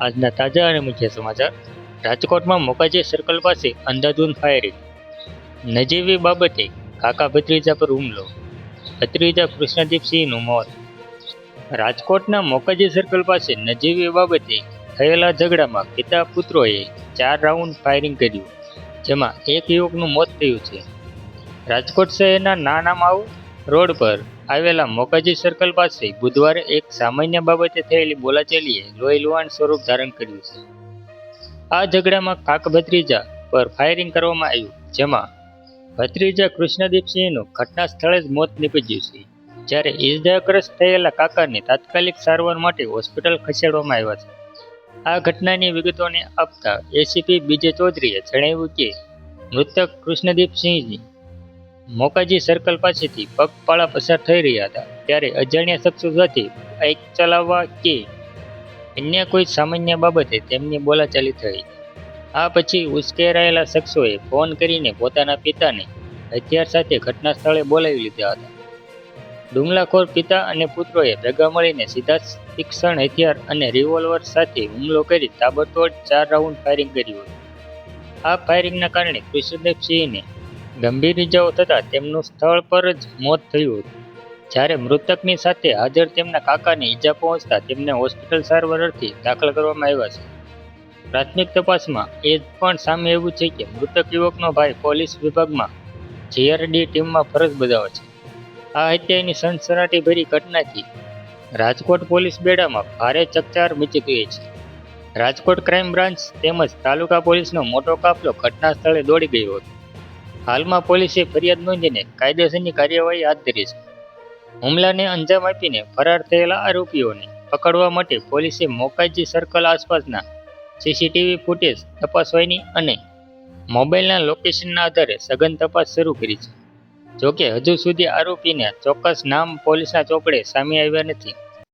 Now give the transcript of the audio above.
આજના તાજા અને મુખ્ય સમાચાર. રાજકોટમાં મોકાજી સર્કલ પાસે અંધાધૂંધ ફાયરિંગ. નજીવી બાબતે કાકા ભત્રીજા પર હુમલો. ભત્રીજા કૃષ્ણદીપસિંહનું મોત. રાજકોટના મોકાજી સર્કલ પાસે નજીવી બાબતે થયેલા ઝઘડામાં પિતા પુત્રોએ 4 રાઉન્ડ ફાયરિંગ કર્યું, જેમાં એક યુવકનું મોત થયું છે. રાજકોટ શહેરના નાના માવ રોડ પર આવેલા મોકાજી સર્કલ પાસે બુધવારે એક સામાન્ય બાબતે થયેલી બોલાચાલીએ લોહી લુહાણ સ્વરૂપ ધારણ કર્યું છે. આ ઝઘડામાં કાકા ભત્રીજા પર ફાયરિંગ કરવામાં આવ્યું, જેમાં ભત્રીજા કૃષ્ણદીપસિંહનું ઘટના સ્થળે જ મોત નીપજ્યું છે, જ્યારે ઈજાગ્રસ્ત થયેલા કાકાને તાત્કાલિક સારવાર માટે હોસ્પિટલ ખસેડવામાં આવ્યા છે. આ ઘટનાની વિગતોને આપતા એસીપી બીજે ચૌધરીએ જણાવ્યું કે મૃતક કૃષ્ણદીપસિંહ મોકાજી સર્કલ પાસેથી પગપાળા પસાર થઈ રહ્યા હતા, ત્યારે અજાણ્યા શખ્સો સાથે બાઇક ચલાવવા કે અન્ય કોઈ સામાન્ય બાબતે તેમની બોલાચાલી થઈ. આ પછી ઉશ્કેરાયેલા શખ્સોએ ફોન કરીને પોતાના પિતાને હથિયાર સાથે ઘટના સ્થળે બોલાવી લીધા હતા. હુમલાખોર પિતા અને પુત્રોએ ભેગા મળીને સીધા તીક્ષ્ણ હથિયાર અને રિવોલ્વર સાથે હુમલો કરી તાબડતોડ 4 રાઉન્ડ ફાયરિંગ કર્યું હતું. આ ફાયરિંગના કારણે કૃષ્ણદીપસિંહને ગંભીર ઇજાઓ થતાં તેમનું સ્થળ પર જ મોત થયું હતું, જ્યારે મૃતકની સાથે હાજર તેમના કાકાને ઈજા પહોંચતા તેમને હોસ્પિટલ સારવાર અર્થે દાખલ કરવામાં આવ્યા છે. પ્રાથમિક તપાસમાં એ પણ સામે આવ્યું છે કે મૃતક યુવકનો ભાઈ પોલીસ વિભાગમાં જીઆરડી ટીમમાં ફરજ બજાવે છે. આ હત્યાની સનસનાટીભરી ઘટનાથી રાજકોટ પોલીસ બેડામાં ભારે ચકચાર મચી ગઈ છે. રાજકોટ ક્રાઇમ બ્રાન્ચ તેમજ તાલુકા પોલીસનો મોટો કાફલો ઘટના સ્થળે દોડી ગયો હતો. હાલમાં પોલીસે ફરિયાદ નોંધીને કાયદેસરની કાર્યવાહી હાથ ધરી છે. હુમલાને અંજામ આપીને ફરાર થયેલા આરોપીઓને પકડવા માટે પોલીસે મોકાજી સર્કલ આસપાસના સીસીટીવી ફૂટેજ તપાસવાની અને મોબાઈલના લોકેશનના આધારે સઘન તપાસ શરૂ કરી છે. જોકે હજુ સુધી આરોપીના ચોક્કસ નામ પોલીસના ચોપડે સામે આવ્યા નથી.